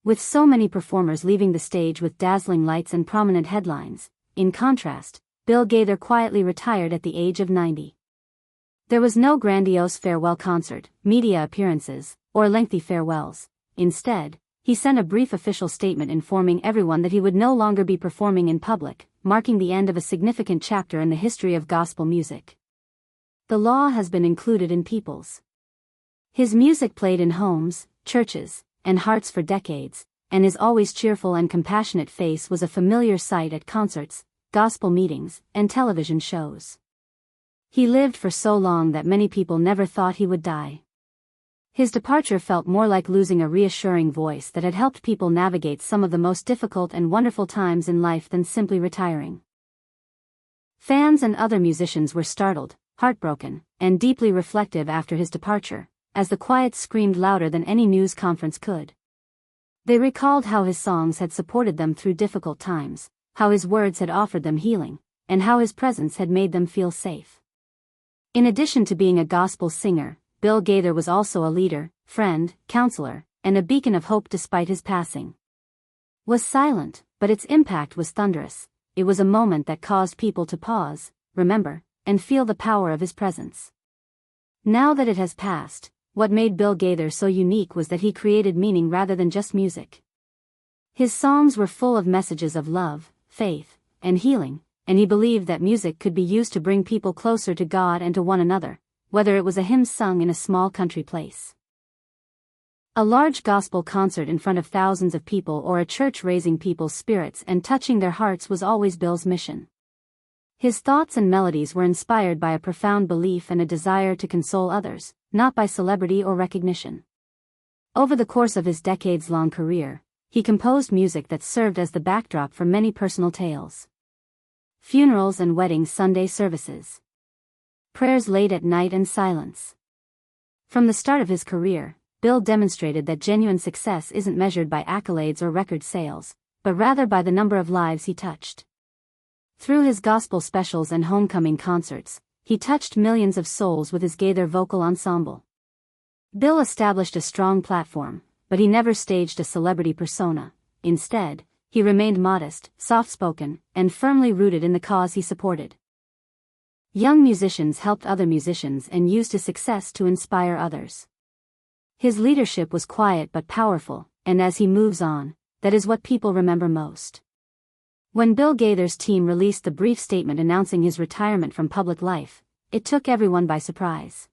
With so many performers leaving the stage with dazzling lights and prominent headlines, in contrast, Bill Gaither quietly retired at the age of 90. There was no grandiose farewell concert, media appearances, or lengthy farewells. Instead, he sent a brief official statement informing everyone that he would no longer be performing in public, marking the end of a significant chapter in the history of gospel music. The law has been included in people's. His music played in homes, churches, and hearts for decades, and his always cheerful and compassionate face was a familiar sight at concerts, gospel meetings, and television shows. He lived for so long that many people never thought he would die. His departure felt more like losing a reassuring voice that had helped people navigate some of the most difficult and wonderful times in life than simply retiring. Fans and other musicians were startled, heartbroken, and deeply reflective after his departure, as the quiet screamed louder than any news conference could. They recalled how his songs had supported them through difficult times, how his words had offered them healing, and how his presence had made them feel safe. In addition to being a gospel singer, Bill Gaither was also a leader, friend, counselor, and a beacon of hope despite his passing. Was silent, but its impact was thunderous. It was a moment that caused people to pause, remember, and feel the power of his presence. Now that it has passed, what made Bill Gaither so unique was that he created meaning rather than just music. His songs were full of messages of love, faith, and healing, and he believed that music could be used to bring people closer to God and to one another, whether it was a hymn sung in a small country place, a large gospel concert in front of thousands of people, or a church raising people's spirits and touching their hearts was always Bill's mission. His thoughts and melodies were inspired by a profound belief and a desire to console others, not by celebrity or recognition. Over the course of his decades-long career, he composed music that served as the backdrop for many personal tales. Funerals and weddings, Sunday services, prayers late at night, and silence. From the start of his career, Bill demonstrated that genuine success isn't measured by accolades or record sales, but rather by the number of lives he touched. Through his gospel specials and homecoming concerts, he touched millions of souls with his Gaither vocal ensemble. Bill established a strong platform, but he never staged a celebrity persona. Instead, he remained modest, soft-spoken, and firmly rooted in the cause he supported. Young musicians helped other musicians and used his success to inspire others. His leadership was quiet but powerful, and as he moves on, that is what people remember most. When Bill Gaither's team released the brief statement announcing his retirement from public life, it took everyone by surprise.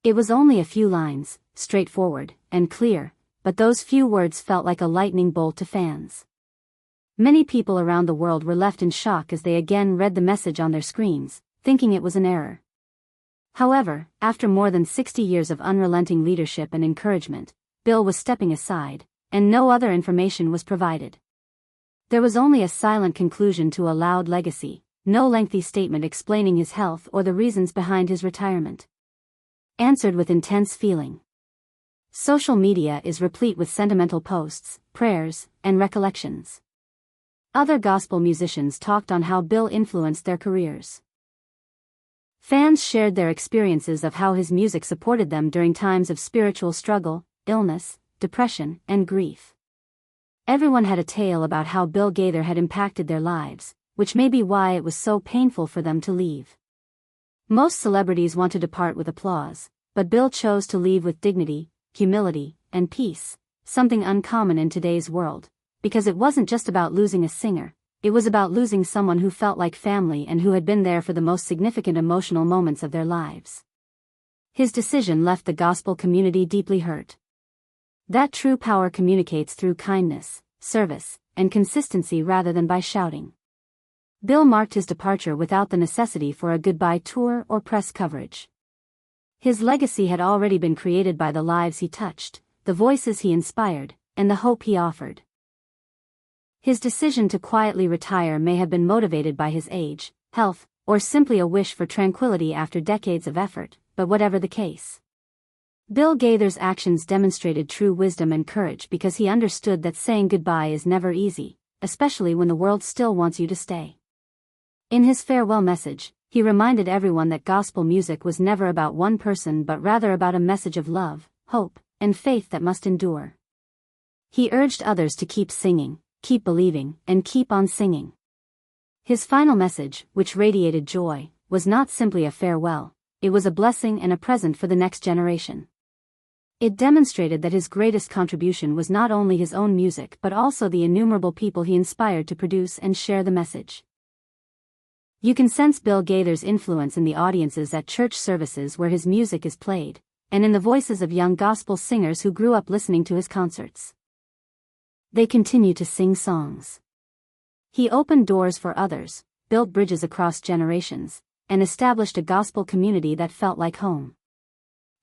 It was only a few lines, straightforward and clear, but those few words felt like a lightning bolt to fans. Many people around the world were left in shock as they again read the message on their screens, thinking it was an error. However, after more than 60 years of unrelenting leadership and encouragement, Bill was stepping aside, and no other information was provided. There was only a silent conclusion to a loud legacy, no lengthy statement explaining his health or the reasons behind his retirement. Answered with intense feeling. Social media is replete with sentimental posts, prayers, and recollections. Other gospel musicians talked on how Bill influenced their careers. Fans shared their experiences of how his music supported them during times of spiritual struggle, illness, depression, and grief. Everyone had a tale about how Bill Gaither had impacted their lives, which may be why it was so painful for them to leave. Most celebrities want to depart with applause, but Bill chose to leave with dignity, humility, and peace, something uncommon in today's world, because it wasn't just about losing a singer, it was about losing someone who felt like family and who had been there for the most significant emotional moments of their lives. His decision left the gospel community deeply hurt. That true power communicates through kindness, service, and consistency rather than by shouting. Bill marked his departure without the necessity for a goodbye tour or press coverage. His legacy had already been created by the lives he touched, the voices he inspired, and the hope he offered. His decision to quietly retire may have been motivated by his age, health, or simply a wish for tranquility after decades of effort, but whatever the case, Bill Gaither's actions demonstrated true wisdom and courage because he understood that saying goodbye is never easy, especially when the world still wants you to stay. In his farewell message, he reminded everyone that gospel music was never about one person but rather about a message of love, hope, and faith that must endure. He urged others to keep singing, keep believing, and keep on singing. His final message, which radiated joy, was not simply a farewell, it was a blessing and a present for the next generation. It demonstrated that his greatest contribution was not only his own music but also the innumerable people he inspired to produce and share the message. You can sense Bill Gaither's influence in the audiences at church services where his music is played, and in the voices of young gospel singers who grew up listening to his concerts. They continue to sing songs. He opened doors for others, built bridges across generations, and established a gospel community that felt like home.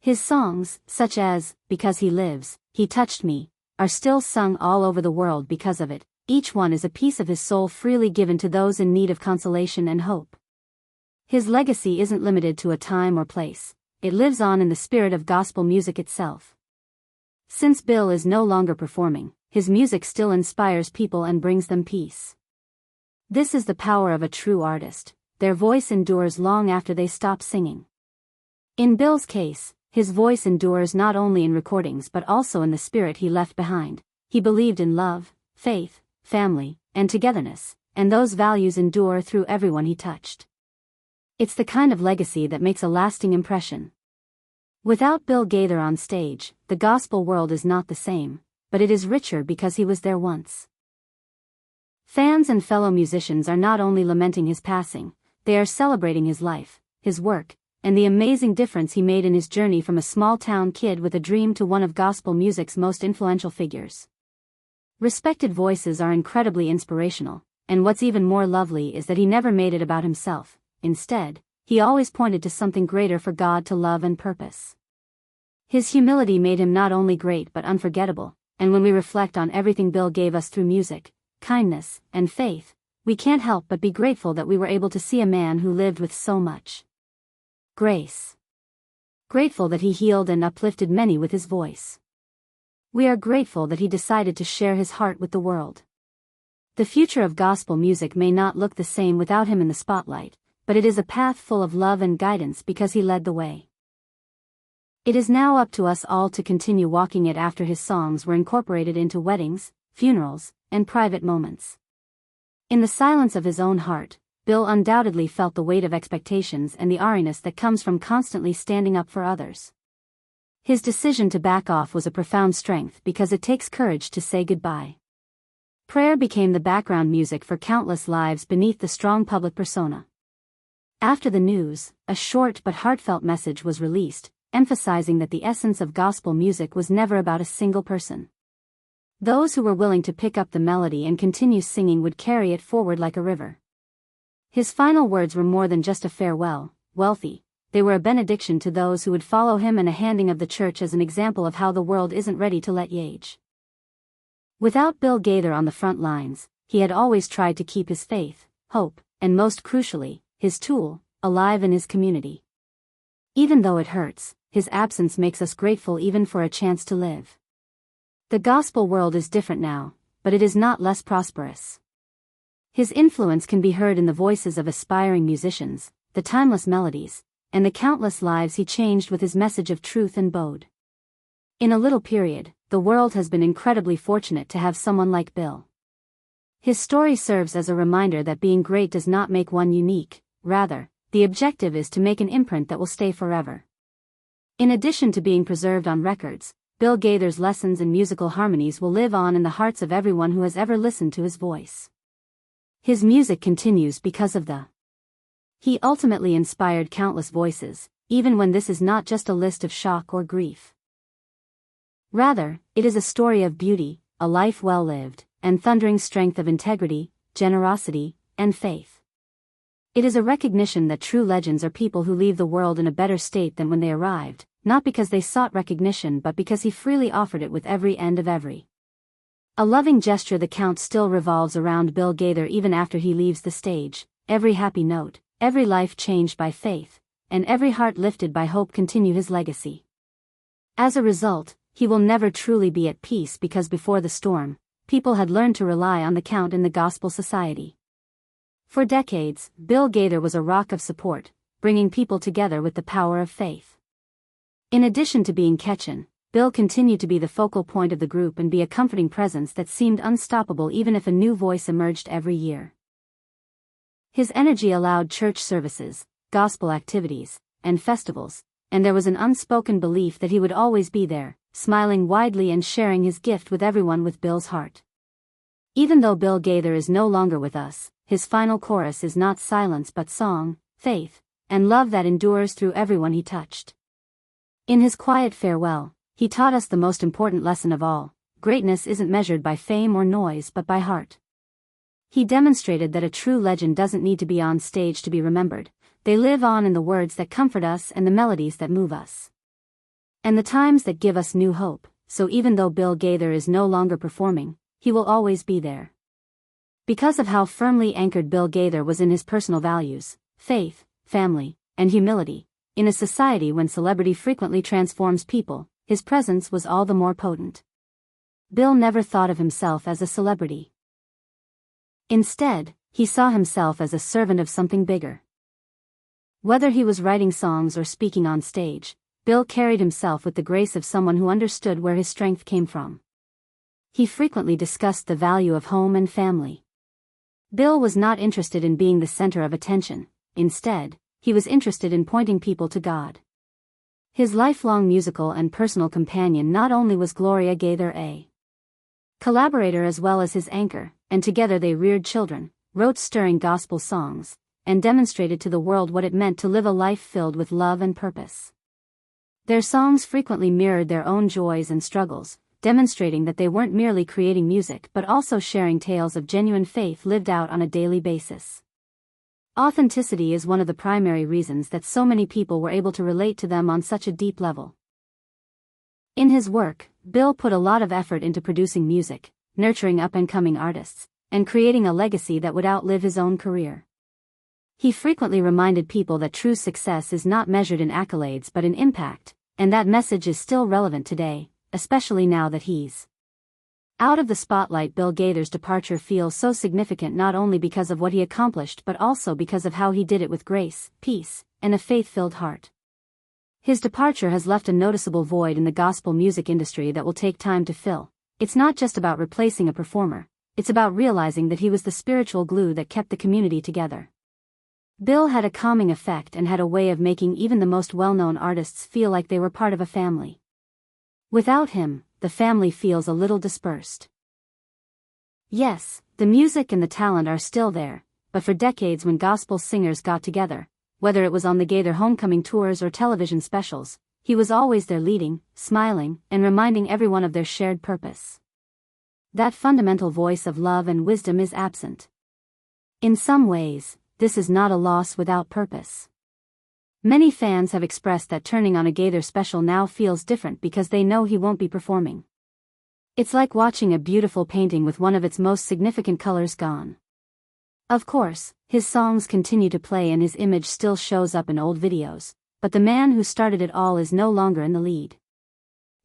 His songs, such as "Because He Lives," "He Touched Me," are still sung all over the world because of it. Each one is a piece of his soul freely given to those in need of consolation and hope. His legacy isn't limited to a time or place, it lives on in the spirit of gospel music itself. Since Bill is no longer performing, his music still inspires people and brings them peace. This is the power of a true artist, their voice endures long after they stop singing. In Bill's case, his voice endures not only in recordings but also in the spirit he left behind. He believed in love, faith, family, and togetherness, and those values endure through everyone he touched. It's the kind of legacy that makes a lasting impression. Without Bill Gaither on stage, the gospel world is not the same, but it is richer because he was there once. Fans and fellow musicians are not only lamenting his passing, they are celebrating his life, his work, and the amazing difference he made in his journey from a small-town kid with a dream to one of gospel music's most influential figures. Respected voices are incredibly inspirational, and what's even more lovely is that he never made it about himself. Instead, he always pointed to something greater for God to love and purpose. His humility made him not only great but unforgettable, and when we reflect on everything Bill gave us through music, kindness, and faith, we can't help but be grateful that we were able to see a man who lived with so much grace. Grateful that he healed and uplifted many with his voice. We are grateful that he decided to share his heart with the world. The future of gospel music may not look the same without him in the spotlight, but it is a path full of love and guidance because he led the way. It is now up to us all to continue walking it after his songs were incorporated into weddings, funerals, and private moments. In the silence of his own heart, Bill undoubtedly felt the weight of expectations and the awareness that comes from constantly standing up for others. His decision to back off was a profound strength because it takes courage to say goodbye. Prayer became the background music for countless lives beneath the strong public persona. After the news, a short but heartfelt message was released, emphasizing that the essence of gospel music was never about a single person. Those who were willing to pick up the melody and continue singing would carry it forward like a river. His final words were more than just a farewell, wealthy, they were a benediction to those who would follow him and a handing of the church as an example of how the world isn't ready to let age. Without Bill Gaither on the front lines, he had always tried to keep his faith, hope, and most crucially, his tool, alive in his community. Even though it hurts, his absence makes us grateful even for a chance to live. The gospel world is different now, but it is not less prosperous. His influence can be heard in the voices of aspiring musicians, the timeless melodies, and the countless lives he changed with his message of truth and bode. In a little period, the world has been incredibly fortunate to have someone like Bill. His story serves as a reminder that being great does not make one unique, rather, the objective is to make an imprint that will stay forever. In addition to being preserved on records, Bill Gaither's lessons and musical harmonies will live on in the hearts of everyone who has ever listened to his voice. His music continues because of He ultimately inspired countless voices, even when this is not just a list of shock or grief. Rather, it is a story of beauty, a life well lived, and thundering strength of integrity, generosity, and faith. It is a recognition that true legends are people who leave the world in a better state than when they arrived, not because they sought recognition but because he freely offered it with every end of every. A loving gesture. The count still revolves around Bill Gaither even after he leaves the stage. Every happy note, every life changed by faith, and every heart lifted by hope continue his legacy. As a result, he will never truly be at peace because before the storm, people had learned to rely on the count in the gospel society. For decades, Bill Gaither was a rock of support, bringing people together with the power of faith. In addition to being catchin', Bill continued to be the focal point of the group and be a comforting presence that seemed unstoppable even if a new voice emerged every year. His energy allowed church services, gospel activities, and festivals, and there was an unspoken belief that he would always be there, smiling widely and sharing his gift with everyone with Bill's heart. Even though Bill Gaither is no longer with us, his final chorus is not silence but song, faith, and love that endures through everyone he touched. In his quiet farewell, he taught us the most important lesson of all: greatness isn't measured by fame or noise but by heart. He demonstrated that a true legend doesn't need to be on stage to be remembered. They live on in the words that comfort us and the melodies that move us, and the times that give us new hope. So even though Bill Gaither is no longer performing, he will always be there. Because of how firmly anchored Bill Gaither was in his personal values, faith, family, and humility, in a society when celebrity frequently transforms people, his presence was all the more potent. Bill never thought of himself as a celebrity. Instead, he saw himself as a servant of something bigger. Whether he was writing songs or speaking on stage, Bill carried himself with the grace of someone who understood where his strength came from. He frequently discussed the value of home and family. Bill was not interested in being the center of attention. Instead, he was interested in pointing people to God. His lifelong musical and personal companion not only was Gloria Gaither, a collaborator as well as his anchor, and together they reared children, wrote stirring gospel songs, and demonstrated to the world what it meant to live a life filled with love and purpose. Their songs frequently mirrored their own joys and struggles, demonstrating that they weren't merely creating music but also sharing tales of genuine faith lived out on a daily basis. Authenticity is one of the primary reasons that so many people were able to relate to them on such a deep level. In his work, Bill put a lot of effort into producing music, nurturing up-and-coming artists, and creating a legacy that would outlive his own career. He frequently reminded people that true success is not measured in accolades but in impact, and that message is still relevant today, especially now that he's out of the spotlight. Bill Gaither's departure feels so significant not only because of what he accomplished but also because of how he did it with grace, peace, and a faith-filled heart. His departure has left a noticeable void in the gospel music industry that will take time to fill. It's not just about replacing a performer, it's about realizing that he was the spiritual glue that kept the community together. Bill had a calming effect and had a way of making even the most well-known artists feel like they were part of a family. Without him, the family feels a little dispersed. Yes, the music and the talent are still there, but for decades when gospel singers got together, whether it was on the Gaither homecoming tours or television specials, he was always there leading, smiling, and reminding everyone of their shared purpose. That fundamental voice of love and wisdom is absent. In some ways, this is not a loss without purpose. Many fans have expressed that turning on a Gaither special now feels different because they know he won't be performing. It's like watching a beautiful painting with one of its most significant colors gone. Of course, his songs continue to play and his image still shows up in old videos, but the man who started it all is no longer in the lead.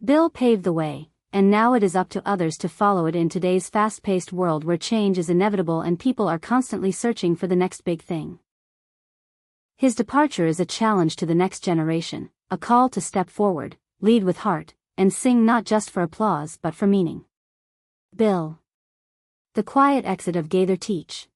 Bill paved the way, and now it is up to others to follow it in today's fast-paced world where change is inevitable and people are constantly searching for the next big thing. His departure is a challenge to the next generation, a call to step forward, lead with heart, and sing not just for applause but for meaning. Bill. The quiet exit of Gaither Teach.